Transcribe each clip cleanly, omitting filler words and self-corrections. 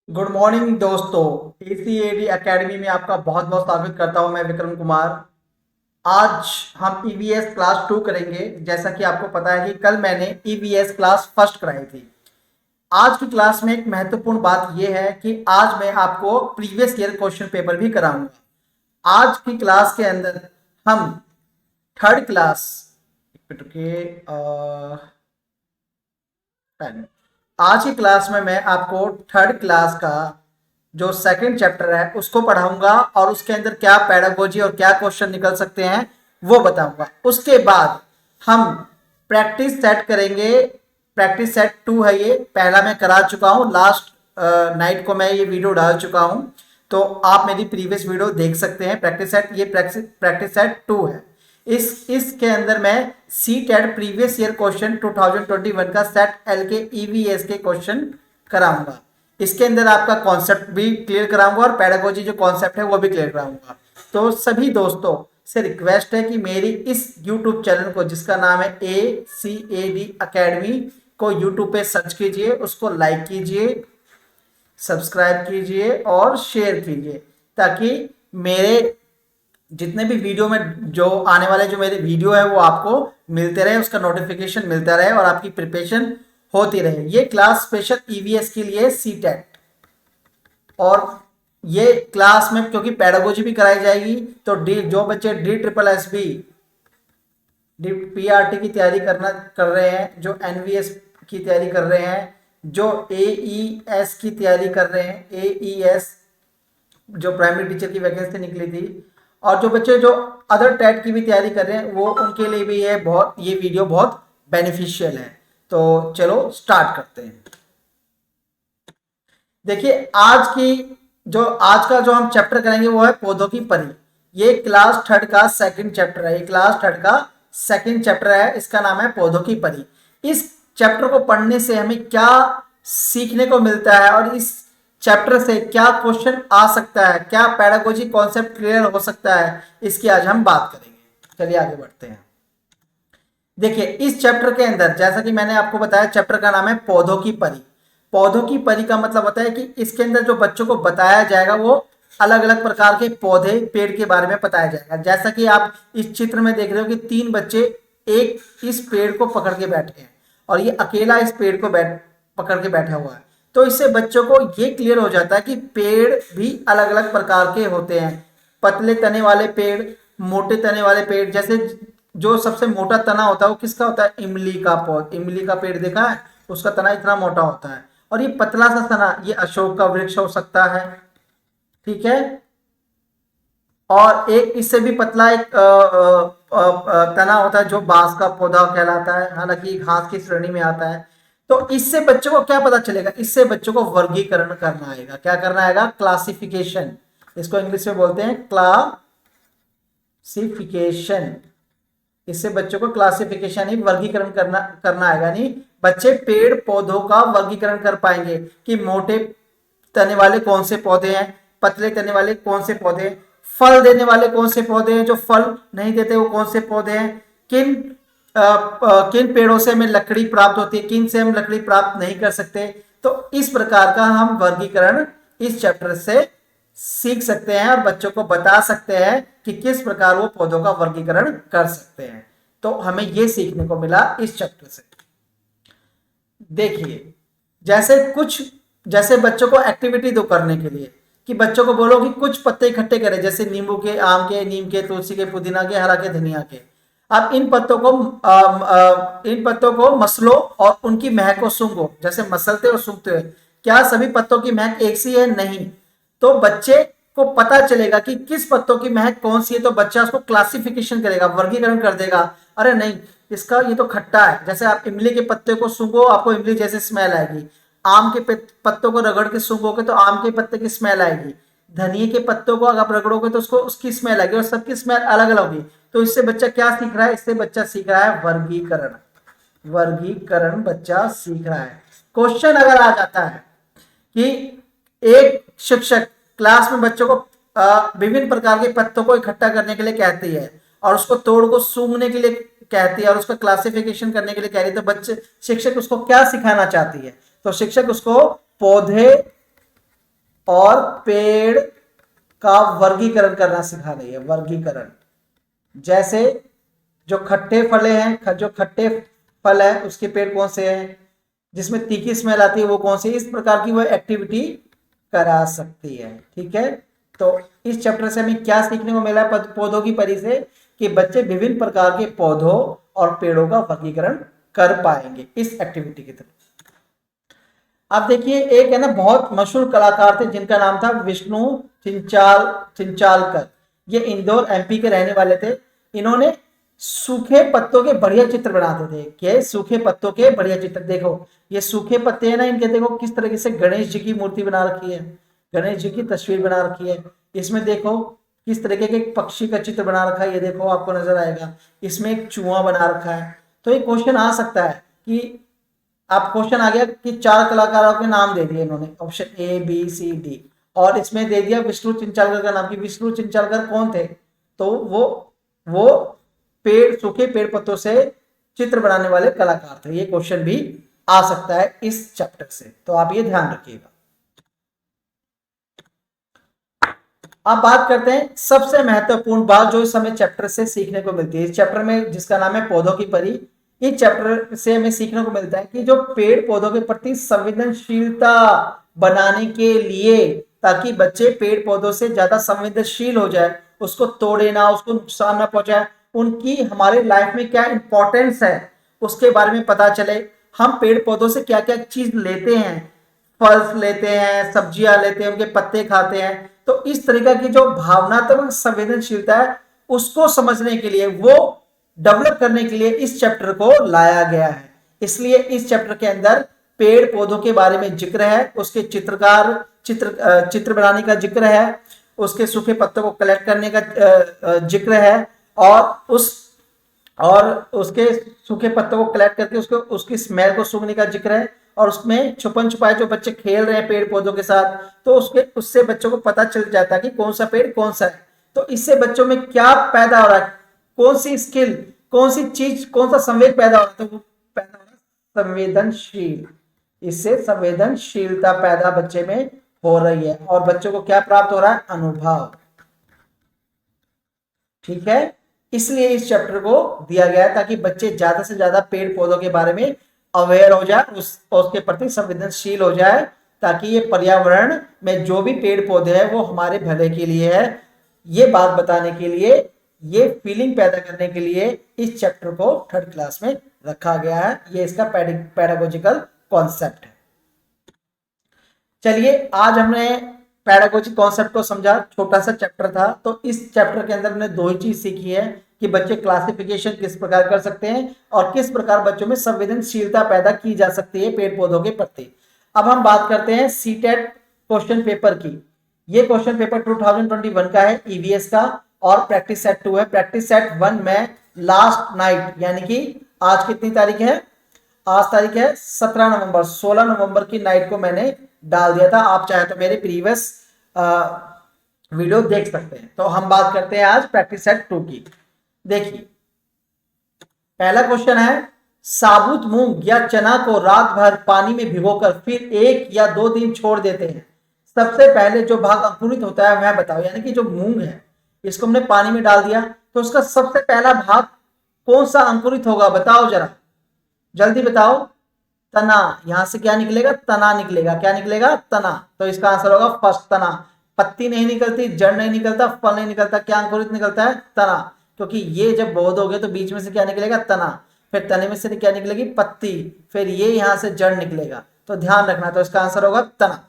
Good morning दोस्तों। एसीएडी academy में आपका बहुत बहुत स्वागत करता हूं। मैं विक्रम कुमार। आज हम ईवीएस क्लास 2 करेंगे। जैसा कि आपको पता है कि कल मैंने ईवीएस क्लास फर्स्ट कराई थी। आज की क्लास में एक महत्वपूर्ण बात यह है कि आज मैं आपको प्रीवियस ईयर क्वेश्चन पेपर भी कराऊंगा। आज की क्लास के अंदर हम थर्ड क्लास के आज की क्लास में मैं आपको थर्ड क्लास का जो सेकंड चैप्टर है उसको पढ़ाऊंगा और उसके अंदर क्या पैडागोजी और क्या क्वेश्चन निकल सकते हैं वो बताऊंगा। उसके बाद हम प्रैक्टिस सेट करेंगे। प्रैक्टिस सेट 2 है, ये पहला मैं करा चुका हूं। लास्ट नाइट को मैं ये वीडियो डाल चुका हूं, तो आप मेरी प्रीवियस वीडियो देख सकते हैं। प्रैक्टिस सेट ये प्रैक्टिस सेट 2 है। इसके अंदर मैं C TET previous year question 2021 का सेट एल के ईवीएस के क्वेश्चन कराऊंगा। इसके अंदर आपका कॉन्सेप्ट भी क्लियर कराऊंगा और पैडागोजी जो कॉन्सेप्ट है वो भी क्लियर कराऊंगा। तो सभी दोस्तों से रिक्वेस्ट है कि मेरी इस यूट्यूब चैनल को, जिसका नाम है ACAD अकेडमी, को यूट्यूब पे सर्च कीजिए, उसको लाइक कीजिए, सब्सक्राइब कीजिए और शेयर कीजिए, ताकि मेरे जितने भी वीडियो में जो आने वाले जो मेरे वीडियो है वो आपको मिलते रहे, उसका नोटिफिकेशन मिलता रहे और आपकी प्रिपरेशन होती रहे। ये क्लास स्पेशल ईवीएस के लिए सी टेट, और ये क्लास में क्योंकि पैडागोजी भी कराई जाएगी, तो डी जो बच्चे DSSB पीआरटी की तैयारी कर रहे हैं, जो एनवीएस की तैयारी कर रहे हैं, जो AES की तैयारी कर रहे हैं, AES जो प्राइमरी टीचर की वैकेंसी निकली थी, और जो बच्चे जो अदर टेट की भी तैयारी कर रहे हैं, वो उनके लिए भी ये वीडियो बहुत बेनिफिशियल है। तो चलो स्टार्ट करते हैं। देखिए, आज का जो हम चैप्टर करेंगे वो है पौधों की परी। ये क्लास थर्ड का सेकंड चैप्टर है। ये क्लास थर्ड का सेकंड चैप्टर है, इसका नाम है पौधों की परी। इस चैप्टर को पढ़ने से हमें क्या सीखने को मिलता है और इस चैप्टर से क्या क्वेश्चन आ सकता है, क्या पैडागोजी कॉन्सेप्ट क्लियर हो सकता है, इसकी आज हम बात करेंगे। चलिए आगे बढ़ते हैं। देखिए, इस चैप्टर के अंदर जैसा कि मैंने आपको बताया, चैप्टर का नाम है पौधों की परी। पौधों की परी का मतलब होता है कि इसके अंदर जो बच्चों को बताया जाएगा वो अलग अलग प्रकार के पौधे, पेड़ के बारे में बताया जाएगा। जैसा कि आप इस चित्र में देख रहे हो कि 3 बच्चे एक इस पेड़ को पकड़ के बैठे हैं और ये अकेला इस पेड़ को पकड़ के बैठा हुआ है। तो इससे बच्चों को ये क्लियर हो जाता है कि पेड़ भी अलग अलग प्रकार के होते हैं। पतले तने वाले पेड़, मोटे तने वाले पेड़। जैसे जो सबसे मोटा तना होता है वो किसका होता है? इमली का पेड़ देखा है, उसका तना इतना मोटा होता है। और ये पतला सा तना, ये अशोक का वृक्ष हो सकता है, ठीक है। और एक इससे भी पतला एक तना होता है जो बांस का पौधा कहलाता है, हालांकि घास की श्रेणी में आता है। तो इससे बच्चों को क्या पता चलेगा? इससे बच्चों को वर्गीकरण करना आएगा। क्या करना आएगा? क्लासिफिकेशन। इसको इंग्लिश में बोलते हैं क्लासिफिकेशन। इससे बच्चों को क्लासिफिकेशन ही वर्गीकरण करना करना आएगा। नहीं, बच्चे पेड़ पौधों का वर्गीकरण कर पाएंगे कि मोटे तने वाले कौन से पौधे हैं, पतले तने वाले कौन से पौधे हैं, फल देने वाले कौन से पौधे हैं, जो फल नहीं देते वो कौन से पौधे हैं, किन पेड़ों से हमें लकड़ी प्राप्त होती है, किन से हम लकड़ी प्राप्त नहीं कर सकते। तो इस प्रकार का हम वर्गीकरण इस चैप्टर से सीख सकते हैं और बच्चों को बता सकते हैं कि किस प्रकार वो पौधों का वर्गीकरण कर सकते हैं। तो हमें ये सीखने को मिला इस चैप्टर से। देखिए, जैसे बच्चों को एक्टिविटी दो करने के लिए, कि बच्चों को बोलो कि कुछ पत्ते इकट्ठे करें, जैसे नींबू के, आम के, नीम के, तुलसी के, पुदीना के, हरा के, धनिया के। अब इन पत्तों को मसलो और उनकी महक को सूंघो। जैसे मसलते और सूंघते हुए, क्या सभी पत्तों की महक एक सी है? नहीं। तो बच्चे को पता चलेगा कि किस पत्तों की महक कौन सी है, तो बच्चा उसको क्लासिफिकेशन करेगा, वर्गीकरण कर देगा। अरे नहीं, इसका ये तो खट्टा है। जैसे आप इमली के पत्ते को सूंघो, आपको इमली जैसे स्मेल आएगी। आम के पत्तों को रगड़ के सूंघोगे तो आम के पत्ते की स्मेल आएगी। धनिए के पत्तों को अगर आप रगड़ोगे तो उसको उसकी स्मेल आएगी, और सबकी स्मेल अलग अलग होगी। तो इससे बच्चा क्या सीख रहा है? इससे बच्चा सीख रहा है वर्गीकरण। वर्गीकरण बच्चा सीख रहा है। क्वेश्चन अगर आ जाता है कि एक शिक्षक क्लास में बच्चों को विभिन्न प्रकार के पत्तों को इकट्ठा करने के लिए कहती है और उसको तोड़ को सूंघने के लिए कहती है और उसका क्लासिफिकेशन करने के लिए कह रही है, तो बच्चे शिक्षक उसको क्या सिखाना चाहती है? तो शिक्षक उसको पौधे और पेड़ का वर्गीकरण करना सिखा रही है। वर्गीकरण, जैसे जो खट्टे फल हैं, जो खट्टे फल है उसके पेड़ कौन से हैं, जिसमें तीखी स्मेल आती है वो कौन सी, इस प्रकार की वो एक्टिविटी करा सकती है। ठीक है, तो इस चैप्टर से हमें क्या सीखने को मिला है पौधों की परी से, कि बच्चे विभिन्न प्रकार के पौधों और पेड़ों का वर्गीकरण कर पाएंगे इस एक्टिविटी की तरफ। अब देखिए, एक है ना बहुत मशहूर कलाकार थे जिनका नाम था विष्णु चिंचालकर। ये इंदौर एमपी के रहने वाले थे। इन्होंने सूखे पत्तों के बढ़िया चित्र बनाते थे। क्या? सूखे पत्तों के बढ़िया चित्र। देखो ये सूखे पत्ते हैं ना, इनके देखो किस तरीके से गणेश जी की मूर्ति बना रखी है, गणेश जी की तस्वीर बना रखी है। इसमें देखो किस तरीके के पक्षी का चित्र बना रखा है, ये देखो आपको नजर आएगा। इसमें एक चूहा बना रखा है। तो ये क्वेश्चन आ सकता है कि आप क्वेश्चन आ गया कि 4 कलाकारों के नाम दे दिए इन्होंने, option A B C D, और इसमें दे दिया विष्णु चिंचालकर का नाम, कि विष्णु चिंचालकर कौन थे, तो वो सूखे पेड़ पत्तों से चित्र बनाने वाले कलाकार थे। ये क्वेश्चन भी आ सकता है इस चैप्टर से, तो आप ये ध्यान रखिएगा। अब बात करते हैं सबसे महत्वपूर्ण बात जो इस हमें चैप्टर से सीखने को मिलती है। इस चैप्टर में जिसका नाम है पौधों की परी, इस चैप्टर से हमें सीखने को मिलता है कि जो पेड़ पौधों के प्रति संवेदनशीलता बनाने के लिए, ताकि बच्चे पेड़ पौधों से ज्यादा संवेदनशील हो जाए, उसको तोड़े ना, उसको नुकसान ना पहुंचाए, उनकी हमारे लाइफ में क्या इंपॉर्टेंस है उसके बारे में पता चले। हम पेड़ पौधों से क्या क्या चीज लेते हैं, फल लेते हैं, सब्जियां लेते हैं, उनके पत्ते खाते हैं। तो इस तरीके की जो भावनात्मक संवेदनशीलता है उसको समझने के लिए, वो डेवलप करने के लिए इस चैप्टर को लाया गया है। इसलिए इस चैप्टर के अंदर पेड़ पौधों के बारे में जिक्र है, उसके चित्र बनाने का जिक्र है, उसके सूखे पत्तों को कलेक्ट करने का जिक्र है, और उसके सूखे पत्तों को कलेक्ट करके उसकी स्मेल को सूंघने का जिक्र है, और उसमें छुपन छुपाए जो बच्चे खेल रहे हैं पेड़ पौधों के साथ, तो उससे बच्चों को पता चल जाता है कि कौन सा पेड़ कौन सा है। तो इससे बच्चों में क्या पैदा हो रहा है, कौन सी स्किल, कौन सी चीज, कौन सा संवेद पैदा हो रहा है, तो वो पैदा हो रहा है संवेदनशील। इससे संवेदनशीलता पैदा बच्चे में हो रही है, और बच्चों को क्या प्राप्त हो रहा है, अनुभव। ठीक है, इसलिए इस चैप्टर को दिया गया है ताकि बच्चे ज्यादा से ज्यादा पेड़ पौधों के बारे में अवेयर हो जाए, उसके प्रति संवेदनशील हो जाए, ताकि ये पर्यावरण में जो भी पेड़ पौधे हैं वो हमारे भले के लिए है। ये बात बताने के लिए, ये फीलिंग पैदा करने के लिए इस चैप्टर को 3rd क्लास में रखा गया है। ये इसका पेडागोजिकल कॉन्सेप्ट है। चलिए, आज हमने पेडागोजी कॉन्सेप्ट को समझा। छोटा सा चैप्टर था, तो इस चैप्टर के अंदर हमने 2 ही चीज सीखी है कि बच्चे क्लासिफिकेशन किस प्रकार कर सकते हैं और किस प्रकार बच्चों में संवेदनशीलता पैदा की जा सकती है पेड़ पौधों के प्रति। अब हम बात करते हैं सीटेट क्वेश्चन पेपर की। ये क्वेश्चन पेपर 2021 का है, ईवीएस का, और प्रैक्टिस सेट 2 है। प्रैक्टिस सेट 1 में लास्ट नाइट, यानी कि आज कितनी तारीख है, आज तारीख है 17 नवंबर, 16 नवंबर की नाइट को मैंने डाल दिया था। आप चाहे तो मेरे प्रीवियस वीडियो देख सकते हैं। तो हम बात करते हैं आज प्रैक्टिस सेट 2 की। देखिए, पहला क्वेश्चन है, साबुत मूंग या चना को रात भर पानी में भिगोकर फिर 1 या 2 दिन छोड़ देते हैं। सबसे पहले जो भाग अंकुरित होता है वह बताओ। यानी कि जो मूंग है इसको हमने पानी में डाल दिया, तो उसका सबसे पहला भाग कौन सा अंकुरित होगा, बताओ जरा, जल्दी बताओ। तना। यहां से क्या निकलेगा, तना निकलेगा। क्या निकलेगा, तना। तो इसका आंसर होगा फर्स्ट, तना। पत्ती नहीं निकलती, जड़ नहीं निकलता, फल नहीं निकलता, क्या अंकुरित निकलता है, तना। क्योंकि ये जब बहुत हो गए तो बीच में से क्या निकलेगा, तना, फिर तने में से क्या निकलेगी, पत्ती, फिर ये यहां से जड़ निकलेगा। तो ध्यान रखना, तो इसका आंसर होगा तना।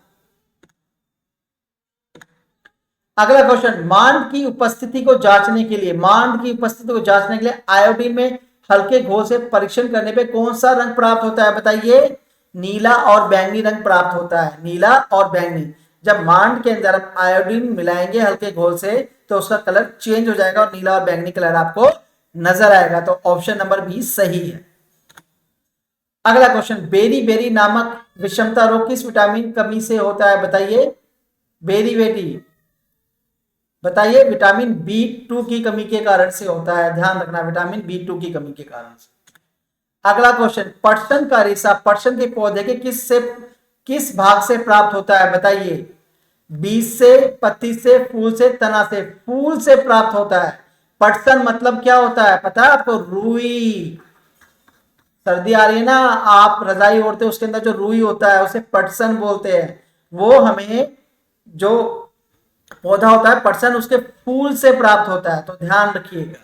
अगला क्वेश्चन, मांड की उपस्थिति को जांचने के लिए, मांड की उपस्थिति को जांचने के लिए आयोडीन में हल्के घोल से परीक्षण करने पे कौन सा रंग प्राप्त होता है, बताइए। नीला और बैंगनी रंग प्राप्त होता है, नीला और बैंगनी। जब मांड के अंदर हम आयोडीन मिलाएंगे हल्के घोल से तो उसका कलर चेंज हो जाएगा और नीला और बैंगनी कलर आपको नजर आएगा। तो ऑप्शन नंबर बी सही है। अगला क्वेश्चन, बेरी बेरी नामक विषमता रोग किस विटामिन कमी से होता है, बताइए। बेरी बेरी, बताइए, विटामिन B2 की कमी के कारण से होता है। ध्यान रखना, विटामिन B2 की कमी के कारण से। अगला क्वेश्चन, पटसन का रेशा पटसन के पौधे के किस भाग से प्राप्त होता है, बताइए। बीज से, पत्ती से, फूल से, तना से। फूल से प्राप्त होता है। पटसन मतलब क्या होता है पता है आपको? रुई। सर्दी आ रही है ना, आप रजाई ओढ़ते हो, उसके अंदर जो रुई होता है उसे पटसन बोलते हैं। वो हमें जो पौधा होता है पटसन, उसके फूल से प्राप्त होता है, तो ध्यान रखिएगा।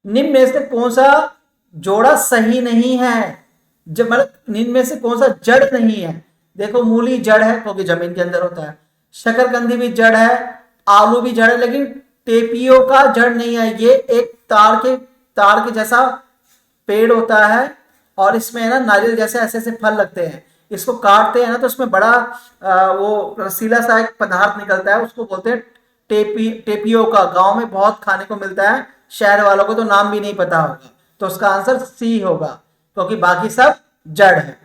निम्न में से कौन सा जोड़ा सही नहीं है? जब मतलब निम्न में से कौन सा जड़ नहीं है? देखो, मूली जड़ है क्योंकि जमीन के अंदर होता है, शकरकंदी भी जड़ है, आलू भी जड़ है, लेकिन टेपियो का जड़ नहीं है। ये एक तार के जैसा पेड़ होता है, और इसमें है ना नारियल जैसे ऐसे ऐसे फल लगते हैं। इसको काटते हैं ना तो उसमें बड़ा वो रसीला सा एक पदार्थ निकलता है, उसको बोलते हैं टेपियो का। गांव में बहुत खाने को मिलता है, शहर वालों को तो नाम भी नहीं पता होगा। तो उसका आंसर सी होगा, क्योंकि बाकी सब जड़ है।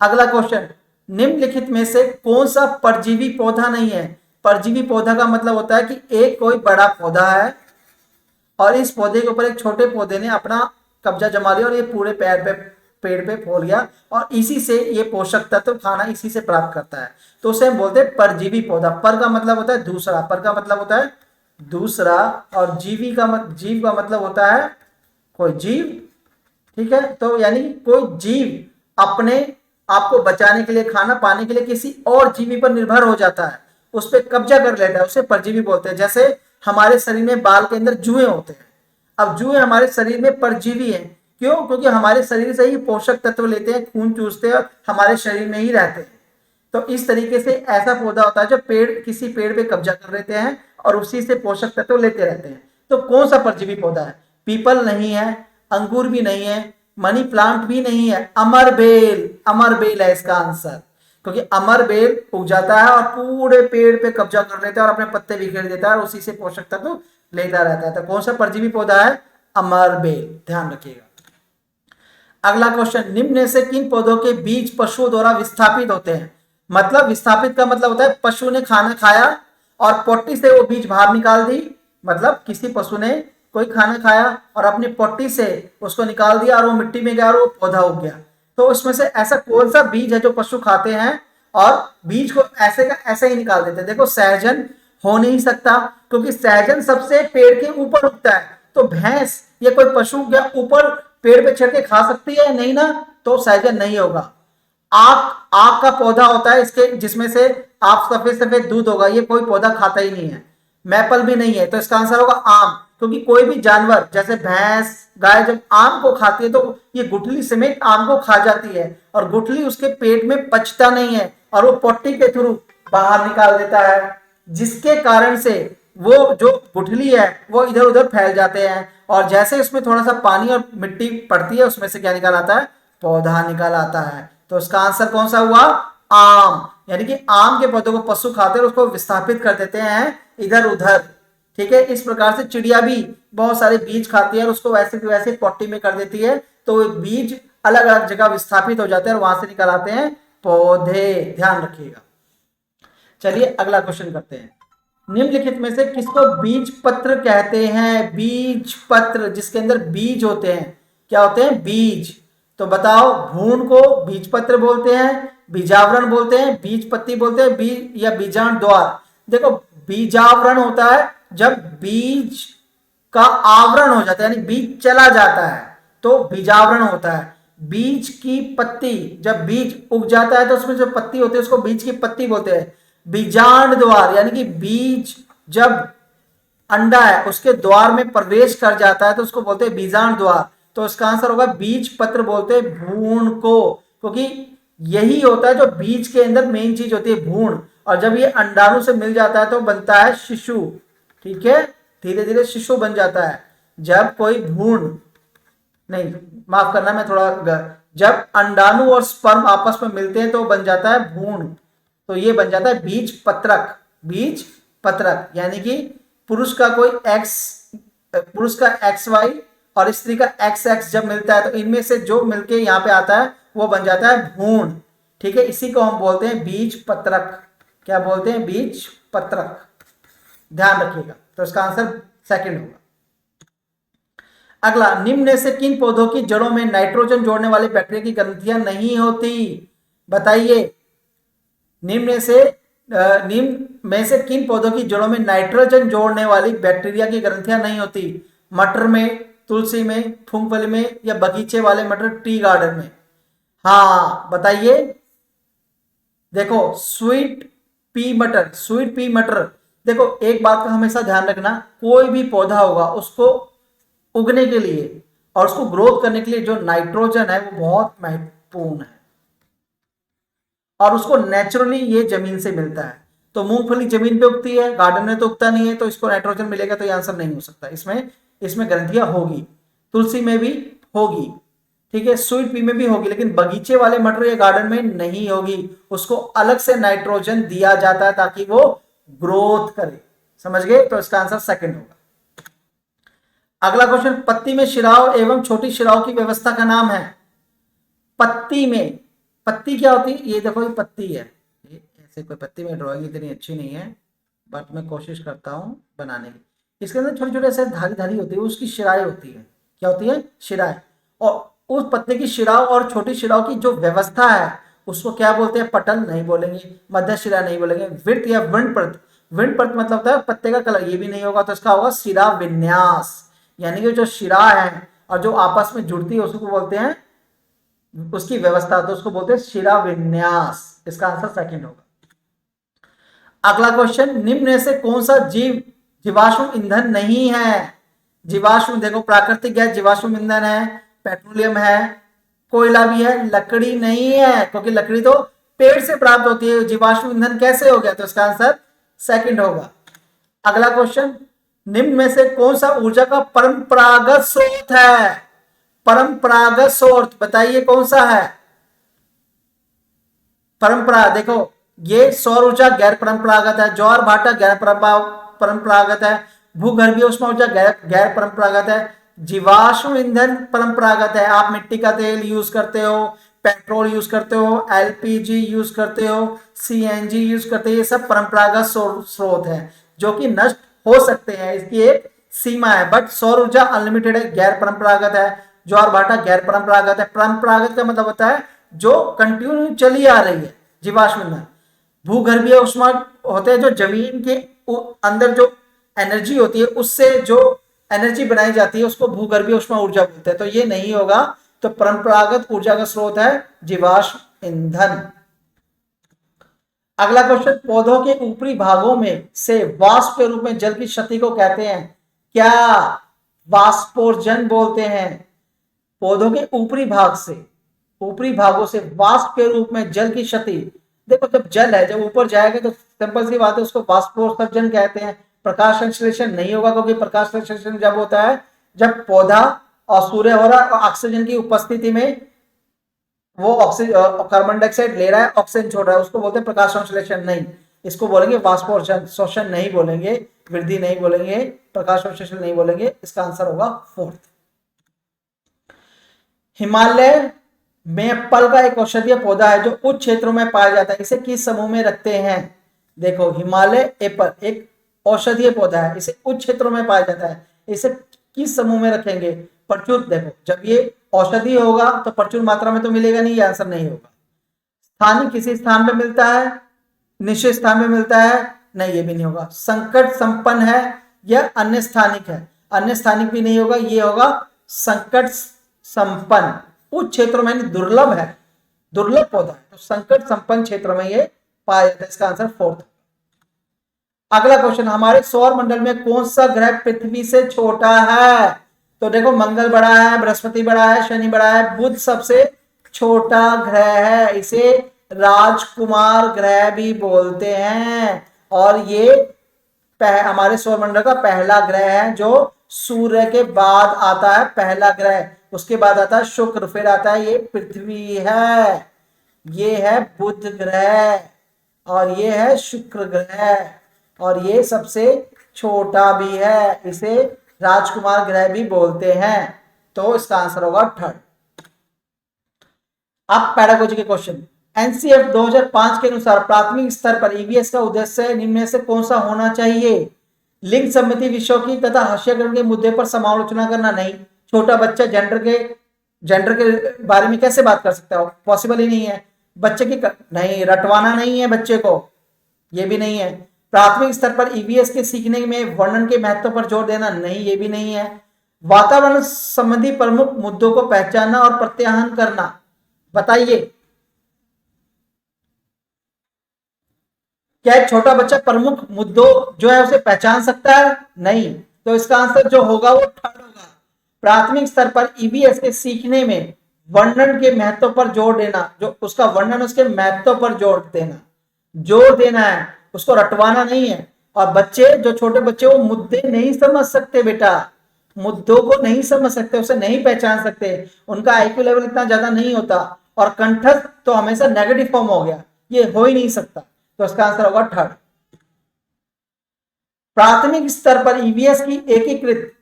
अगला क्वेश्चन, निम्नलिखित में से कौन सा परजीवी पौधा नहीं है? परजीवी पौधा का मतलब होता है कि एक कोई बड़ा पौधा है और इस पौधे के ऊपर एक छोटे पौधे ने अपना कब्जा जमा लिया और ये पूरे पेड़ पे फैल गया, और इसी से ये पोषक तत्व खाना इसी से प्राप्त करता है। तो उसे हम बोलते हैं परजीवी पौधा। पर का मतलब होता है दूसरा, पर का मतलब होता है दूसरा, और जीव का मतलब होता है कोई जीव। ठीक है, तो यानी कोई जीव अपने आप को बचाने के लिए, खाना पाने के लिए किसी और जीवी पर निर्भर हो जाता है, उस पर कब्जा कर लेता है, उसे परजीवी बोलते हैं। जैसे हमारे शरीर में बाल के अंदर जुएं होते हैं। अब जुएं हमारे शरीर में परजीवी है। क्यों? क्योंकि हमारे शरीर से ही पोषक तत्व लेते हैं, खून चूसते हैं और हमारे शरीर में ही रहते हैं। तो इस तरीके से ऐसा पौधा होता है जो किसी पेड़ पे कब्जा कर लेते हैं और उसी से पोषक तत्व लेते रहते हैं। तो कौन सा परजीवी पौधा है? पीपल नहीं है, अंगूर भी नहीं है, मनी प्लांट भी नहीं है, अमरबेल। अमरबेल है इसका आंसर, क्योंकि अमरबेल उग जाता है और पूरे पेड़ पे कब्जा कर लेता है और अपने पत्ते बिखेर देता है और उसी से पोषक तत्व लेता रहता है। तो कौन सा परजीवी पौधा है? अमरबेल। ध्यान रखिएगा। अगला क्वेश्चन, निम्न में से किन पौधों के बीज पशुओं द्वारा विस्थापित होते हैं? मतलब विस्थापित का मतलब होता है पशु ने खाना खाया और पोटी से वो बीज बाहर निकाल दी। मतलब किसी पशु ने कोई खाना खाया और अपनी पोटी से उसको निकाल दिया और वो मिट्टी में गया और वो पौधा उग गया। तो उसमें से ऐसा कौन सा बीज है जो पशु खाते हैं और बीज को ऐसे का ऐसे ही निकाल देते हैं? देखो, सहजन हो नहीं सकता, क्योंकि सहजन सबसे पेड़ के ऊपर उगता है। तो भैंस या कोई पशु क्या ऊपर पेड़ पे चढ़ के खा सकती है? नहीं ना, तो सहजन नहीं होगा। आक आक का पौधा होता है इसके, जिसमें से आप सफेद सफेद दूध होगा, ये कोई पौधा खाता ही नहीं है। मैपल भी नहीं है, तो इसका आंसर होगा आम। क्योंकि कोई भी जानवर जैसे भैंस, गाय जब आम को खाती है तो ये गुठली समेत आम को खा जाती है, और गुठली उसके पेट में पचता नहीं है और वो पोटी के थ्रू बाहर निकाल देता है, जिसके कारण से वो जो गुठली है वो इधर उधर फैल जाते हैं, और जैसे उसमें थोड़ा सा पानी और मिट्टी पड़ती है उसमें से क्या निकाल आता है? पौधा निकाल आता है। तो उसका आंसर कौन सा हुआ? आम। यानी कि आम के पौधों को पशु खाते हैं और उसको विस्थापित कर देते हैं इधर उधर। ठीक है, इस प्रकार से चिड़िया भी बहुत सारे बीज खाती है और उसको वैसे की वैसे पोटी में कर देती है, तो बीज अलग अलग जगह विस्थापित हो जाते हैं और वहां से निकल आते हैं पौधे। ध्यान रखिएगा। चलिए अगला क्वेश्चन करते हैं। निम्नलिखित में से किसको बीज पत्र कहते हैं? बीज पत्र, जिसके अंदर बीज होते हैं। क्या होते हैं? बीज। तो बताओ, भ्रूण को बीज पत्र बोलते हैं, बीजावरण बोलते हैं, बीज पत्ती बोलते हैं, बीज या बीजांड द्वार। देखो, बीजावरण होता है जब बीज का आवरण हो जाता है, यानी बीज चला जाता है, तो बीजावरण होता है। बीज की पत्ती, जब बीज उग जाता है तो उसमें जो पत्ती होती है उसको बीज की पत्ती बोलते हैं। बीजांड द्वार, यानी कि बीज जब अंडा है उसके द्वार में प्रवेश कर जाता है तो उसको बोलते हैं बीजांड द्वार। तो इसका आंसर होगा बीज पत्र बोलते हैं भ्रूण को, क्योंकि यही होता है जो बीज के अंदर मेन चीज होती है, भ्रूण। और जब ये अंडाणु से मिल जाता है तो बनता है शिशु। ठीक है, धीरे धीरे शिशु बन जाता है। जब कोई भ्रूण, नहीं माफ करना, मैं थोड़ा जब अंडाणु और स्पर्म आपस में मिलते हैं तो बन जाता है भ्रूण। तो ये बन जाता है बीज पत्रक। बीज पत्रक यानी कि पुरुष का एक्स वाई और स्त्री का एक्स एक्स जब मिलता है तो इनमें से जो मिलके यहाँ पे आता है वो बन जाता है भ्रूण। ठीक है, इसी को हम बोलते हैं बीज पत्रक। क्या बोलते हैं? बीज पत्रक। ध्यान रखिएगा। तो इसका आंसर सेकंड होगा। अगला, निम्न में से किन पौधों की जड़ों में नाइट्रोजन जोड़ने वाले बैक्टीरिया की ग्रंथियां नहीं होती? बताइए। निम्न में से किन पौधों की जड़ों में नाइट्रोजन जोड़ने वाली बैक्टीरिया की ग्रंथियां नहीं होती? मटर में, तुलसी में, मूंगफली में, या बगीचे वाले मटर टी गार्डन में? हाँ बताइए। देखो स्वीट पी मटर, स्वीट पी मटर। देखो एक बात का हमेशा ध्यान रखना, कोई भी पौधा होगा उसको उगने के लिए और उसको ग्रोथ करने के लिए जो नाइट्रोजन है वो बहुत महत्वपूर्ण है और उसको नेचुरली ये जमीन से मिलता है। तो मूंगफली जमीन पे उगती है, गार्डन में तो उगता नहीं है, तो इसको नाइट्रोजन मिलेगा, तो ये आंसर नहीं हो सकता। इसमें ग्रंथियां होगी, तुलसी में भी होगी, ठीक है, स्वीट पी में भी होगी, लेकिन बगीचे वाले मटर या गार्डन में नहीं होगी। उसको अलग से नाइट्रोजन दिया जाता है ताकि वो ग्रोथ करे। समझ गए? तो इसका आंसर सेकंड होगा। अगला क्वेश्चन, पत्ती में शिराओं एवं छोटी शिराओं की व्यवस्था का नाम है? पत्ती में, पत्ती क्या होती है? ये देखो ये पत्ती है, ये ऐसे कोई पत्ती में ड्राइंग इतनी अच्छी नहीं है बट मैं कोशिश करता हूँ बनाने की। इसके अंदर छोटे छोटे ऐसे धारी धारी होती है, उसकी शिराएं होती है। क्या होती है? शिराएं। और उस पत्ते की शिराओं और छोटी शिराओं की जो व्यवस्था है उसको क्या बोलते हैं? पटल नहीं बोलेंगे, मध्य शिरा नहीं बोलेंगे, वृत्त या वृणप्रत। वृणप्रत मतलब होता है पत्ते का कलर, ये भी नहीं होगा, तो इसका होगा शिरा विन्यास। यानी कि जो शिरा है और जो आपस में जुड़ती है उसको बोलते हैं, उसकी व्यवस्था, तो उसको बोलते हैं शिरा विन्यास। इसका आंसर सेकंड होगा। अगला क्वेश्चन, निम्न में से कौन सा जीवाश्म ईंधन नहीं है? जीवाश्म देखो, प्राकृतिक गैस जीवाश्म ईंधन है, पेट्रोलियम है, कोयला भी है, लकड़ी नहीं है, क्योंकि लकड़ी तो पेड़ से प्राप्त होती है, जीवाश्म ईंधन कैसे हो गया? तो इसका आंसर सेकंड होगा। अगला क्वेश्चन, निम्न में से कौन सा ऊर्जा का परंपरागत स्रोत है? परंपरागत स्रोत बताइए कौन सा है? परंपरा, देखो ये सौर ऊर्जा गैर परंपरागत है, ज्वार भाटा गैर परंपरागत है, भूगर्भीय उष्मा ऊर्जा गैर परंपरागत है, जीवाश्म ईंधन परंपरागत है। आप मिट्टी का तेल यूज करते हो, पेट्रोल यूज करते हो, एलपीजी यूज करते हो, सीएनजी यूज करते हो, ये सब परंपरागत स्रोत है जो कि नष्ट हो सकते हैं, इसकी एक सीमा है। बट सौर ऊर्जा अनलिमिटेड है, गैर परंपरागत है। ज्वार भाटा गैर परंपरागत है। परंपरागत का मतलब होता है जो कंटिन्यू चली आ रही है, जीवाश्म ईंधन। भूगर्भीय उष्मा होते हैं जो जमीन के अंदर जो एनर्जी होती है उससे जो एनर्जी बनाई जाती है उसको भूगर्भीय उष्मा ऊर्जा बोलते हैं, तो ये नहीं होगा। तो परंपरागत ऊर्जा का स्रोत है जीवाश्म ईंधन। अगला क्वेश्चन, पौधों के ऊपरी भागों में से वाष्प के रूप में जल की क्षति को कहते हैं क्या? वाष्पोर्जन बोलते हैं। पौधों के ऊपरी भाग से, ऊपरी भागों से वाष्प के रूप में जल की क्षति। देखो जब जल है, जब ऊपर जाएगा तो सिंपल सी बात है उसको वाष्पोत्सर्जन कहते हैं। प्रकाश संश्लेषण नहीं होगा, क्योंकि प्रकाश संश्लेषण जब होता है जब पौधा और सूर्य हो रहा है और ऑक्सीजन की उपस्थिति में वो कार्बन डाइऑक्साइड ले रहा है, ऑक्सीजन छोड़ रहा है, उसको बोलते हैं प्रकाश संश्लेषण। नहीं, इसको बोलेंगे वाष्पोत्सर्जन। शोषण नहीं बोलेंगे, वृद्धि नहीं बोलेंगे, प्रकाश संश्लेषण नहीं बोलेंगे। इसका आंसर होगा फोर्थ। हिमालय में एप्पल का एक औषधीय पौधा है जो उच्च क्षेत्रों में पाया जाता है, इसे किस समूह में रखते हैं? देखो हिमालय एप्पल एक औषधीय पौधा है, इसे उच्च क्षेत्रों में पाया जाता है, इसे किस समूह में रखेंगे? प्रचुर। देखो जब ये औषधि होगा तो प्रचुर मात्रा में तो मिलेगा नहीं, ये आंसर नहीं होगा। स्थानिक किसी स्थान पे मिलता है, निश्चित स्थान पे मिलता है, नहीं ये भी नहीं होगा। संकट संपन्न है या अन्य स्थानिक है? अन्य स्थानिक भी नहीं होगा, ये होगा संकट संपन्न। उच्च क्षेत्रों में दुर्लभ है, दुर्लभ पौधा है, तो संकट संपन्न क्षेत्र में ये पाया जाता है। इसका आंसर फोर्थ। अगला क्वेश्चन, हमारे सौर मंडल में कौन सा ग्रह पृथ्वी से छोटा है? तो देखो मंगल बड़ा है, बृहस्पति बड़ा है, शनि बड़ा है, बुध सबसे छोटा ग्रह है, इसे राजकुमार ग्रह भी बोलते हैं। और ये हमारे सौर मंडल का पहला ग्रह है जो सूर्य के बाद आता है, पहला ग्रह। उसके बाद आता है शुक्र, फिर आता है ये पृथ्वी है, ये है बुध ग्रह और ये है शुक्र ग्रह, और ये सबसे छोटा भी है, इसे राजकुमार ग्रह भी बोलते हैं। तो इसका आंसर होगा थर्ड। अब पैडागोजी के क्वेश्चन, एनसीएफ 2005 के अनुसार प्राथमिक स्तर पर ईवीएस का उद्देश्य निम्न में से कौन सा होना चाहिए? लिंग संबंधी विषयों की तथा हास्यकरण के मुद्दे पर समालोचना करना। नहीं, छोटा बच्चा जेंडर के बारे में कैसे बात कर सकता है? पॉसिबल ही नहीं है। बच्चे की नहीं, रटवाना नहीं है बच्चे को, ये भी नहीं है। प्राथमिक स्तर पर ईवीएस के सीखने में वर्णन के महत्व पर जोर देना, नहीं, ये भी नहीं है। वातावरण संबंधी प्रमुख मुद्दों को पहचानना और प्रत्याहन करना, बताइए क्या एक छोटा बच्चा प्रमुख मुद्दों जो है उसे पहचान सकता है? नहीं। तो इसका आंसर जो होगा वो थर्ड होगा। प्राथमिक स्तर पर ईवीएस के सीखने में वर्णन के महत्व पर जोर देना, जो उसका वर्णन उसके महत्व पर जोर देना है, उसको रटवाना नहीं है। और बच्चे जो छोटे बच्चे वो मुद्दे नहीं समझ सकते बेटा, मुद्दों को नहीं समझ सकते, उसे नहीं पहचान सकते, उनका आईक्यू लेवल इतना ज्यादा नहीं होता। और कंठस्थ तो हमेशा नेगेटिव फॉर्म हो गया, ये हो ही नहीं सकता। तो इसका आंसर होगा थर्ड। प्राथमिक स्तर पर ईवीएस की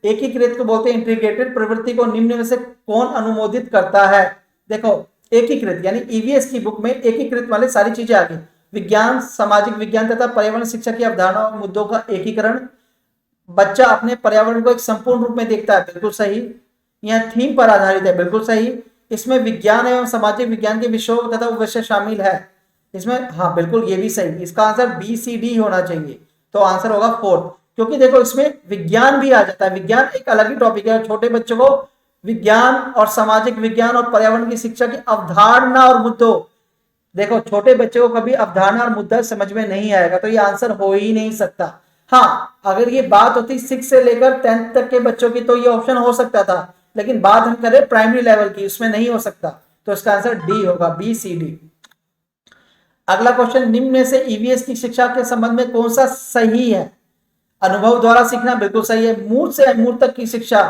एकीकृत को बोलते हैं इंटीग्रेटेड प्रवृत्ति को निम्न में से कौन अनुमोदित करता है? देखो एकीकृत यानी ईवीएस की बुक में एकीकृत वाले सारी चीजें आ गई, विज्ञान, सामाजिक विज्ञान तथा पर्यावरण शिक्षा की अवधारणा और मुद्दों का एकीकरण, बच्चा अपने पर्यावरण को एक संपूर्ण रूप में देखता है, बिल्कुल सही। यह थीम पर आधारित है, बिल्कुल सही। इसमें विज्ञान एवं सामाजिक विज्ञान के विषयों तथा विषय शामिल है इसमें, हाँ बिल्कुल ये भी सही। इसका आंसर बी सी डी होना चाहिए, तो आंसर होगा फोर्थ। क्योंकि देखो इसमें विज्ञान भी आ जाता है, विज्ञान एक अलग ही टॉपिक है। छोटे बच्चों को विज्ञान और सामाजिक विज्ञान और पर्यावरण की शिक्षा की अवधारणा और मुद्दों, देखो छोटे बच्चे को कभी अवधारणा और मुद्दा समझ में नहीं आएगा, तो ये आंसर हो ही नहीं सकता। हाँ अगर ये बात होती 6 से लेकर 10th तक के बच्चों की तो ये ऑप्शन हो सकता था, लेकिन बात हम करें प्राइमरी लेवल की, उसमें नहीं हो सकता। तो इसका आंसर डी होगा, बी सी डी। अगला क्वेश्चन, निम्न में से ईवीएस की शिक्षा के संबंध में कौन सा सही है? अनुभव द्वारा सीखना, बिल्कुल सही है। मूर्त से अमूर्त तक की शिक्षा,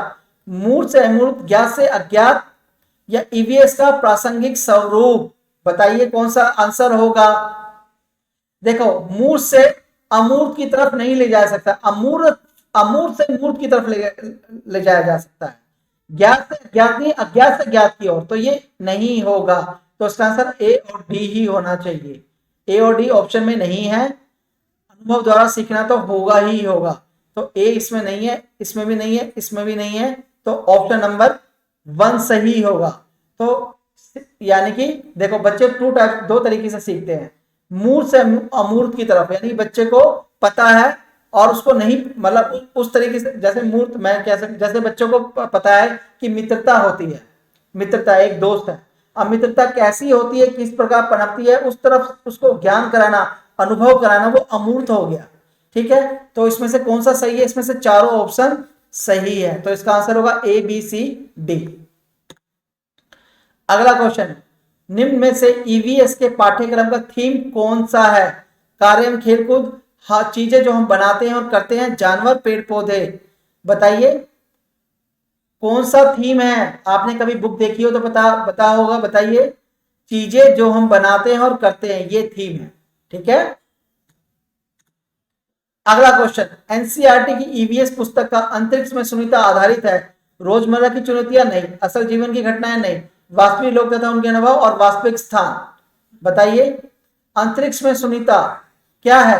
मूर्त से अमूर्त, ज्ञात से अज्ञात, या ईवीएस का प्रासंगिक स्वरूप, बताइए कौन सा आंसर होगा? देखो मूर्त से अमूर्त की तरफ नहीं ले जा सकता, अमूर्त से मूर्त की तरफ ले जाया जा सकता है। ज्ञात से अज्ञात नहीं, अज्ञात से ज्ञात की ओर, तो ये नहीं होगा। तो इसका आंसर ए और डी ही होना चाहिए। ए और डी ऑप्शन में नहीं है, अनुभव द्वारा सीखना तो होगा ही होगा। तो ए इसमें नहीं है, इसमें भी नहीं है, इसमें भी नहीं है, तो ऑप्शन नंबर 1 सही होगा। तो यानी कि देखो बच्चे दो तरीके से सीखते हैं, मूर्त से अमूर्त की तरफ, यानी बच्चे को पता है और उसको नहीं, मतलब उस तरीके से, जैसे मूर्त मैं कह सकता, जैसे बच्चों को पता है कि मित्रता होती है, मित्रता एक दोस्त है, अब मित्रता कैसी होती है, किस प्रकार पनपती है, उस तरफ उसको ज्ञान कराना, अनुभव कराना, वो अमूर्त हो गया। ठीक है, तो इसमें से कौन सा सही है? इसमें से चारों ऑप्शन सही है, तो इसका आंसर होगा ए बी सी डी। अगला क्वेश्चन, निम्न में से ईवीएस के पाठ्यक्रम का थीम कौन सा है? कार्य एवं खेलकूद, हाँ चीजें जो हम बनाते हैं और करते हैं, जानवर, पेड़ पौधे, बताइए कौन सा थीम है? आपने कभी बुक देखी हो तो बता होगा, बताइए। चीजें जो हम बनाते हैं और करते हैं, ये थीम है। ठीक है, अगला क्वेश्चन, एनसीईआरटी की ईवीएस पुस्तक का अंतरिक्ष में सुनीता आधारित है। रोजमर्रा की चुनौतियां नहीं, असल जीवन की घटनाएं नहीं, वास्तविक लोग तथा उनके अनुभव और वास्तविक स्थान, बताइए। अंतरिक्ष में सुनीता क्या है?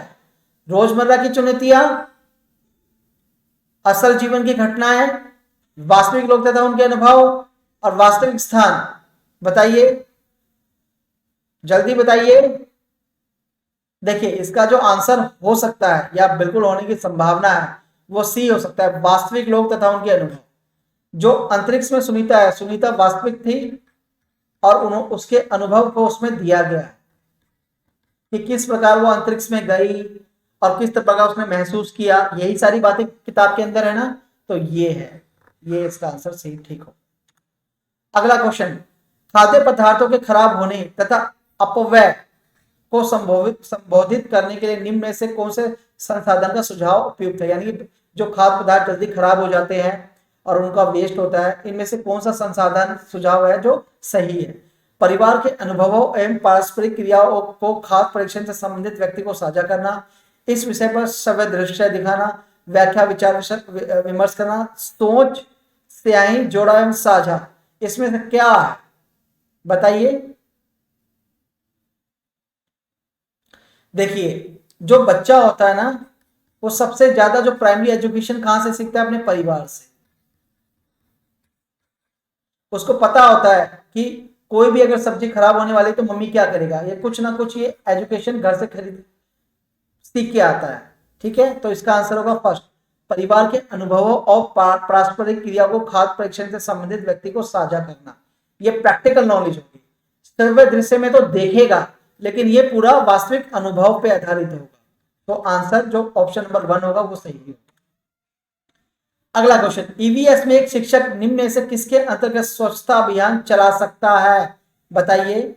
रोजमर्रा की चुनौतियां, असल जीवन की घटनाएं, वास्तविक लोग तथा उनके अनुभव और वास्तविक स्थान, बताइए जल्दी बताइए। देखिए इसका जो आंसर हो सकता है या बिल्कुल होने की संभावना है वो सी हो सकता है, वास्तविक लोग तथा उनके अनुभव। जो अंतरिक्ष में सुनीता है, सुनीता वास्तविक थी और उसके अनुभव को उसमें दिया गया है कि किस प्रकार वो अंतरिक्ष में गई और किस प्रकार उसने महसूस किया, यही सारी बातें किताब के अंदर है ना, तो ये है, ये इसका आंसर सही ठीक हो। अगला क्वेश्चन, खाद्य पदार्थों के खराब होने तथा अपव्यय को संबोधित करने के लिए निम्न में से कौन से संसाधन का सुझाव उपयुक्त है? यानी कि जो खाद्य पदार्थ जल्दी खराब हो जाते हैं और उनका वेस्ट होता है, इनमें से कौन सा संसाधन सुझाव है जो सही है? परिवार के अनुभवों एवं पारस्परिक क्रियाओं को खाद्य परीक्षण से संबंधित व्यक्ति को साझा करना, इस विषय पर सव्य दृश्य दिखाना, व्याख्या विचार विमर्श करना, सोच, स्याही, जोड़ा एवं साझा, इसमें से क्या है बताइए। देखिए जो बच्चा होता है ना, वो सबसे ज्यादा जो प्राइमरी एजुकेशन कहां से सीखता है? अपने परिवार से। उसको पता होता है कि कोई भी अगर सब्जी खराब होने वाली तो मम्मी क्या करेगा, ये कुछ ना कुछ ये एजुकेशन घर से खरीद सीख के आता है। ठीक है, तो इसका आंसर होगा फर्स्ट, परिवार के अनुभवों और पारस्परिक क्रिया को खाद्य परीक्षण से संबंधित व्यक्ति को साझा करना, ये प्रैक्टिकल नॉलेज होगी। श्रव्य दृश्य में तो देखेगा, लेकिन ये पूरा वास्तविक अनुभव पे आधारित होगा। तो आंसर जो ऑप्शन नंबर 1 होगा वो सही होगा। अगला क्वेश्चन, ईवीएस में एक शिक्षक निम्न में से किसके अंतर्गत स्वच्छता अभियान चला सकता है, बताइए।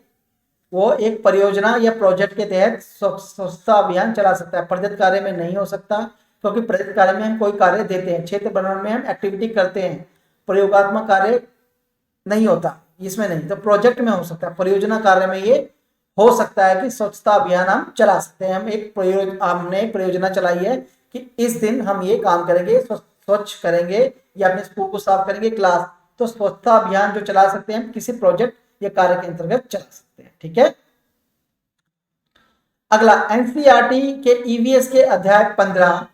वो एक परियोजना या प्रोजेक्ट के तहत स्वच्छता अभियान चला सकता है। प्रेरित कार्य में नहीं हो सकता, क्योंकि प्रेरित कार्य में हम कोई कार्य देते हैं, क्षेत्र वर्णन में हम एक्टिविटी करते हैं, प्रयोगात्मक कार्य नहीं होता इसमें नहीं। तो प्रोजेक्ट में हो सकता है, परियोजना कार्य में ये हो सकता है कि स्वच्छता अभियान हम चला सकते हैं। हमने एक परियोजना चलाई है कि इस दिन हम ये काम करेंगे, स्वच्छ करेंगे या अपने स्कूल को साफ करेंगे, क्लास। तो स्वच्छता अभियान जो चला सकते हैं हम किसी प्रोजेक्ट या कार्य के अंतर्गत चला सकते हैं। ठीक है, अगला, एनसीईआरटी के ईवीएस के अध्याय 15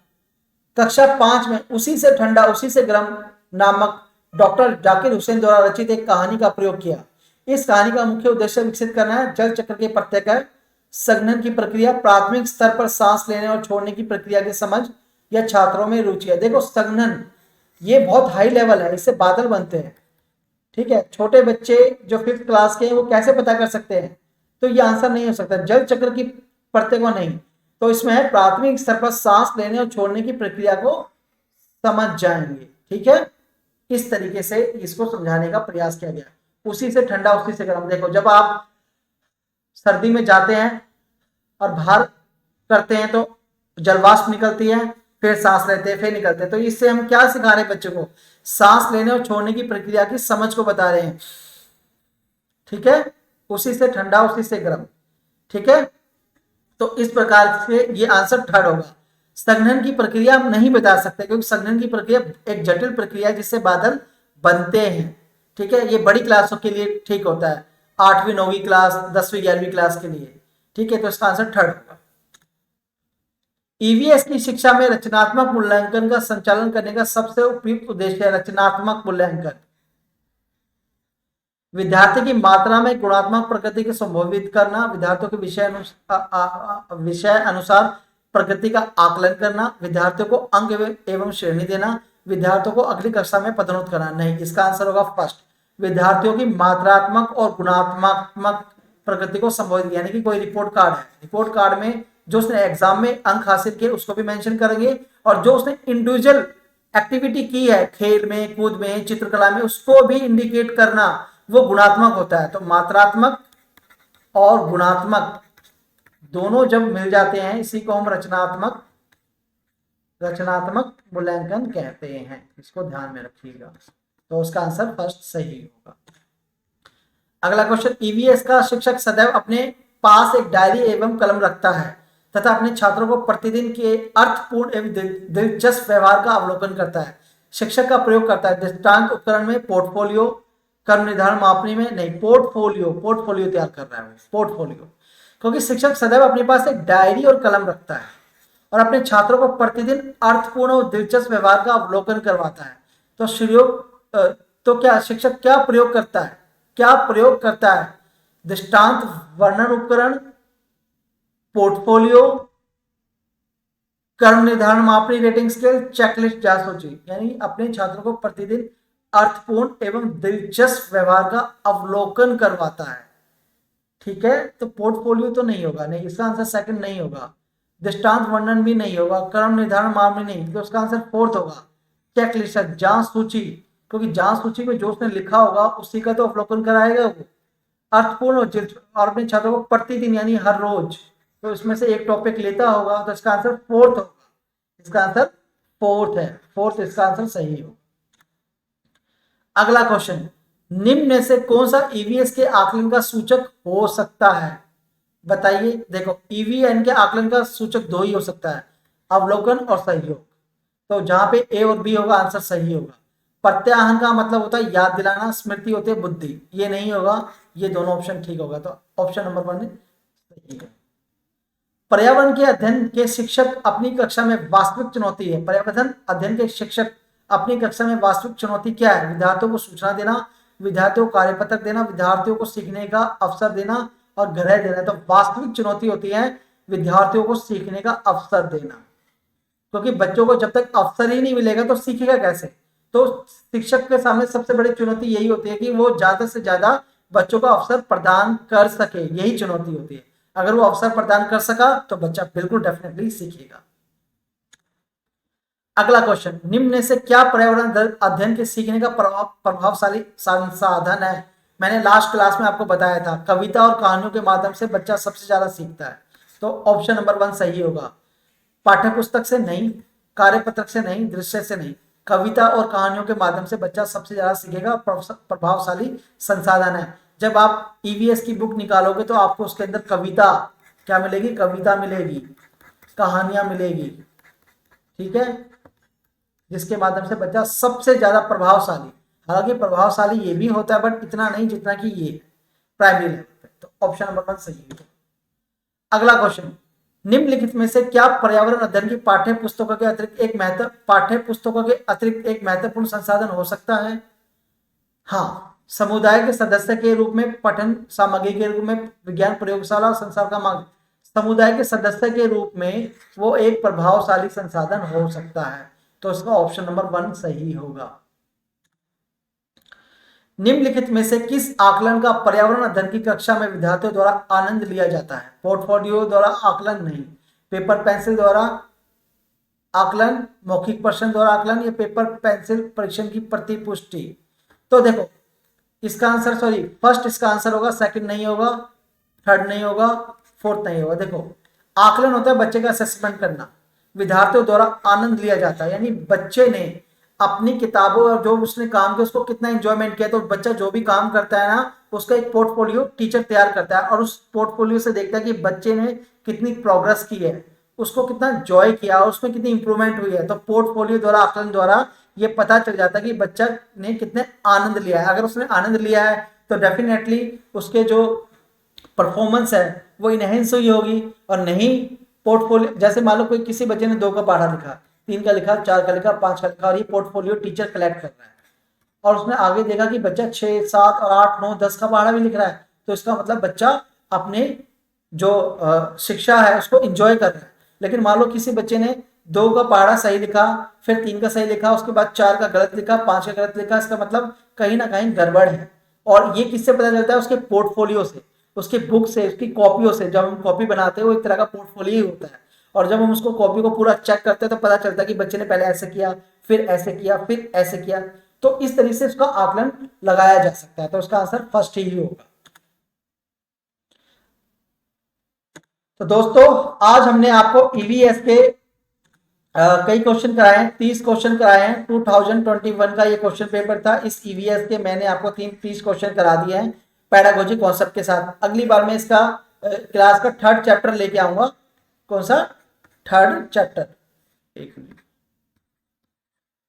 कक्षा 5 में उसी से ठंडा उसी से गर्म नामक डॉक्टर जाकिर हुसैन द्वारा रचित एक कहानी का प्रयोग किया। इस कहानी का मुख्य उद्देश्य विकसित करना है जल चक्र के प्रत्यय, संघनन की प्रक्रिया, प्राथमिक स्तर पर सांस लेने और छोड़ने की प्रक्रिया की समझ या छात्रों में रुचि है। देखो संघनन ये बहुत हाई लेवल है, इससे बादल बनते हैं। ठीक है, छोटे बच्चे जो 5th क्लास के हैं वो कैसे पता कर सकते हैं, तो ये आंसर नहीं हो सकता, जल चक्र की प्रत्यय को नहीं। तो इसमें है प्राथमिक स्तर पर सांस लेने और छोड़ने की प्रक्रिया को समझ जाएंगे। ठीक है, इस तरीके से इसको समझाने का प्रयास किया गया। उसी से ठंडा उसी से गर्म, देखो जब आप सर्दी में जाते हैं और बाहर करते हैं तो जलवाष्प निकलती है, फिर सांस लेते हैं, फिर निकलते हैं। तो इससे हम क्या सिखा रहे हैं बच्चों को, सांस लेने और छोड़ने की प्रक्रिया की समझ को बता रहे हैं। ठीक है, उसी से ठंडा उसी से गर्म। ठीक है, तो इस प्रकार से ये आंसर थर्ड होगा। संघनन की प्रक्रिया हम नहीं बता सकते, क्योंकि संघनन की प्रक्रिया एक जटिल प्रक्रिया है जिससे बादल बनते हैं। ठीक है, ये बड़ी क्लासों के लिए ठीक होता है, 8वीं 9वीं क्लास 10वीं 11वीं क्लास के लिए। ठीक है, तो इसका आंसर थर्ड होगा। ईवीएस की शिक्षा में रचनात्मक मूल्यांकन का संचालन करने का सबसे उपयुक्त उद्देश्य है रचनात्मक मूल्यांकन। विद्यार्थी की मात्रा में गुणात्मक प्रगति को संबोधित करना, विद्यार्थियों के विषय अनुसार प्रगति का आकलन करना, विद्यार्थियों को अंक एवं श्रेणी देना, विद्यार्थियों को अगली कक्षा में पदोन्नत करना। नहीं, इसका आंसर होगा फर्स्ट, विद्यार्थियों की मात्रात्मक और गुणात्मक प्रगति को संबोधित, यानी कि कोई रिपोर्ट कार्ड है, रिपोर्ट कार्ड में जो उसने एग्जाम में अंक हासिल किए उसको भी मेंशन करेंगे, और जो उसने इंडिविजुअल एक्टिविटी की है खेल में, कूद में, चित्रकला में, उसको भी इंडिकेट करना, वो गुणात्मक होता है। तो मात्रात्मक और गुणात्मक दोनों जब मिल जाते हैं इसी को हम रचनात्मक मूल्यांकन कहते हैं। इसको ध्यान में रखिएगा। तो उसका आंसर फर्स्ट सही होगा। अगला क्वेश्चन, ईवीएस का शिक्षक सदैव अपने पास एक डायरी एवं कलम रखता है तथा अपने छात्रों को प्रतिदिन के अर्थपूर्ण एवं दिलचस्प व्यवहार का अवलोकन करता है। शिक्षक का प्रयोग करता है दृष्टांत उपकरण में, पोर्टफोलियो, कर्म निर्धारण मापनी में नहीं, पोर्टफोलियो तैयार कर रहा है, पोर्टफोलियो। क्योंकि शिक्षक सदैव अपने पास एक डायरी और कलम रखता है और अपने छात्रों को प्रतिदिन अर्थपूर्ण और दिलचस्प व्यवहार का अवलोकन करवाता है। तो क्या शिक्षक क्या प्रयोग करता है, दृष्टांत वर्णन उपकरण, पोर्टफोलियो, कर्म निर्धारण मापनी, रेटिंग स्केल, चेकलिस्ट, जासूची। यानी अपने छात्रों को प्रतिदिन अर्थपूर्ण एवं दिलचस्प व्यवहार का अवलोकन करवाता है। ठीक है, तो पोर्टफोलियो तो नहीं होगा, नहीं, इसका आंसर सेकंड नहीं होगा। दृष्टांत वर्णन भी नहीं होगा, कर्म निर्धारण मापनी नहीं, तो उसका आंसर फोर्थ होगा। चेकलिस्ट, जांच सूची, क्योंकि जांच सूची में जो उसने लिखा होगा उसी का तो अवलोकन कराएगा वो। अर्थपूर्ण और अपने छात्रों को प्रतिदिन यानी हर रोज, तो इसमें से एक टॉपिक लेता होगा, तो इसका आंसर फोर्थ होगा। इसका आंसर फोर्थ है, फोर्थ इसका आंसर सही होगा। अगला क्वेश्चन, निम्न में से कौन सा ईवीएस के आकलन का सूचक हो सकता है, बताइए। देखो ईवीएन के आकलन का सूचक दो ही हो सकता है, अवलोकन और सहयोग। तो जहां पे ए और बी होगा आंसर सही होगा। प्रत्याहन का मतलब होता है याद दिलाना, स्मृति होती है बुद्धि, ये नहीं होगा, ये दोनों ऑप्शन ठीक होगा। तो ऑप्शन नंबर 1 सही है। पर्यावरण के अध्ययन के शिक्षक अपनी कक्षा में वास्तविक चुनौती है, पर्यावरण अध्ययन के शिक्षक अपनी कक्षा में वास्तविक चुनौती क्या है, विद्यार्थियों को सूचना देना, विद्यार्थियों को कार्यपत्रक देना, विद्यार्थियों को सीखने का अवसर देना और ग्रह देना। तो वास्तविक चुनौती होती है विद्यार्थियों को सीखने का अवसर देना, क्योंकि बच्चों को जब तक अवसर ही नहीं मिलेगा तो सीखेगा कैसे। तो शिक्षक के सामने सबसे बड़ी चुनौती यही होती है कि वो ज्यादा से ज्यादा बच्चों को अवसर प्रदान कर सके, यही चुनौती होती है। अगर वो अवसर प्रदान कर सका तो बच्चा बिल्कुल डेफिनेटली सीखेगा। अगला क्वेश्चन, निम्न में से क्या पर्यावरण अध्ययन के सीखने का प्रभावशाली संसाधन है। मैंने लास्ट क्लास में आपको बताया था कविता और कहानियों के माध्यम से बच्चा सबसे ज्यादा सीखता है। तो ऑप्शन नंबर 1 सही होगा। पाठ्य पुस्तक से नहीं, कार्यपत्रक से नहीं, दृश्य से नहीं, कविता और कहानियों के माध्यम से बच्चा सबसे ज्यादा सीखेगा, प्रभावशाली संसाधन है। जब आप ईवीएस की बुक निकालोगे तो आपको उसके अंदर कविता क्या मिलेगी, कविता मिलेगी, कहानियां मिलेगी, ठीक है, जिसके माध्यम से बच्चा सबसे ज्यादा प्रभावशाली, हालांकि प्रभावशाली ये भी होता है बट इतना नहीं जितना कि ये प्राइमरी लेवल पे। तो ऑप्शन नंबर 1 सही है। अगला क्वेश्चन, निम्नलिखित में से क्या पर्यावरण अध्ययन की पाठ्य पुस्तकों के अतिरिक्त एक महत्वपूर्ण संसाधन हो सकता है। हाँ, समुदाय के सदस्य के रूप में, पठन सामग्री के रूप में, विज्ञान प्रयोगशाला और संसार का मार्ग। समुदाय के सदस्य के रूप में वो एक प्रभावशाली संसाधन हो सकता है। तो इसका ऑप्शन नंबर 1 सही होगा। निम्नलिखित में से किस आकलन का पर्यावरण अध्ययन की कक्षा में विद्यार्थियों द्वारा आनंद लिया जाता है। पोर्टफोलियो द्वारा आकलन नहीं, पेपर पेंसिल द्वारा आकलन, मौखिक प्रश्न द्वारा आकलन या पेपर पेंसिल परीक्षण की प्रतिपुष्टि। तो देखो इसका आंसर, सॉरी फर्स्ट इसका आंसर होगा, सेकंड नहीं होगा, थर्ड नहीं होगा, फोर्थ नहीं होगा। देखो आकलन होता है बच्चे का असेसमेंट करना, विद्यार्थियों द्वारा आनंद लिया जाता है, यानी बच्चे ने अपनी किताबों और जो उसने काम किया उसको कितना एंजॉयमेंट किया। तो बच्चा जो भी काम करता है ना उसका एक पोर्टफोलियो टीचर तैयार करता है और उस पोर्टफोलियो से देखता है कि बच्चे ने कितनी प्रोग्रेस की है, उसको कितना जॉय किया और उसमें कितनी इंप्रूवमेंट हुई है। तो पोर्टफोलियो द्वारा, आकलन द्वारा ये पता चल जाता है कि बच्चा ने कितने आनंद लिया है। अगर उसने आनंद लिया है तो डेफिनेटली उसके जो परफॉर्मेंस है वो इनहेंस हुई होगी, और नहीं पोर्टफोलियो, जैसे मान लो कोई किसी बच्चे ने 2 का पढ़ा लिखा, 3 का लिखा, 4 का लिखा, 5 का लिखा, और ये पोर्टफोलियो टीचर कलेक्ट कर रहा है और उसने आगे देखा कि बच्चा 6, 7 और 8, 9, 10 का पढ़ा भी लिख रहा है, तो इसका मतलब बच्चा अपने जो शिक्षा है उसको एंजॉय कर रहा है। लेकिन मान लो किसी बच्चे ने 2 का पहाड़ा सही लिखा, फिर 3 का सही लिखा, उसके बाद 4 का गलत लिखा, 5 का गलत लिखा, इसका मतलब कहीं ना कहीं गड़बड़ है। और ये किससे पता चलता है, उसके पोर्टफोलियो से, उसके बुक से, उसकी कॉपियों से। जब हम कॉपी बनाते हैं वो एक तरह का पोर्टफोलियो ही होता है, और जब हम उसको कॉपी को पूरा चेक करते हैं तो पता चलता है कि बच्चे ने पहले ऐसे किया, फिर ऐसे किया, फिर ऐसे किया। तो इस तरीके से उसका आकलन लगाया जा सकता है। तो उसका आंसर फर्स्ट ही होगा। तो दोस्तों आज हमने आपको ईवीएस के कई क्वेश्चन कराए हैं, 30 क्वेश्चन कराए हैं। 2021 का ये क्वेश्चन पेपर था। इस ईवीएस के मैंने आपको 30 क्वेश्चन करा दिए हैं पेडागोजी कॉन्सेप्ट के साथ। अगली बार मैं इसका क्लास का 3rd चैप्टर लेके आऊंगा। कौन सा 3rd चैप्टर, एक मिनट,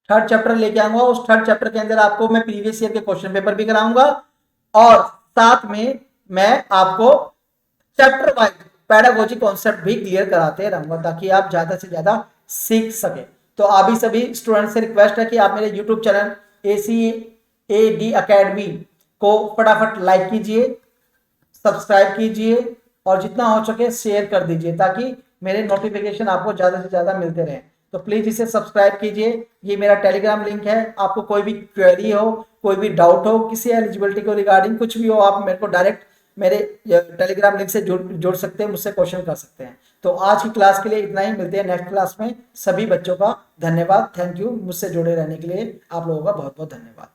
3rd चैप्टर लेके आऊंगा। उस 3rd चैप्टर के अंदर आपको मैं प्रीवियस ईयर के क्वेश्चन पेपर भी कराऊंगा और साथ में मैं आपको चैप्टर वाइज पेडागोजी कॉन्सेप्ट भी क्लियर कराते रहूंगा ताकि आप ज्यादा से ज्यादा सीख सके। तो अभी सभी स्टूडेंट से रिक्वेस्ट है कि आप मेरे यूट्यूब चैनल ACAD अकेडमी को फटाफट लाइक कीजिए, सब्सक्राइब कीजिए और जितना हो सके शेयर कर दीजिए ताकि मेरे नोटिफिकेशन आपको ज्यादा से ज्यादा मिलते रहे। तो प्लीज इसे सब्सक्राइब कीजिए। ये मेरा टेलीग्राम लिंक है। आपको कोई भी क्वेरी हो, कोई भी डाउट हो, किसी एलिजिबिलिटी को रिगार्डिंग कुछ भी हो, आप मेरे को डायरेक्ट मेरे टेलीग्राम लिंक से जुड़ सकते हैं, मुझसे क्वेश्चन कर सकते हैं। तो आज की क्लास के लिए इतना ही। मिलते हैं नेक्स्ट क्लास में। सभी बच्चों का धन्यवाद, थैंक यू। मुझसे जुड़े रहने के लिए आप लोगों का बहुत बहुत धन्यवाद।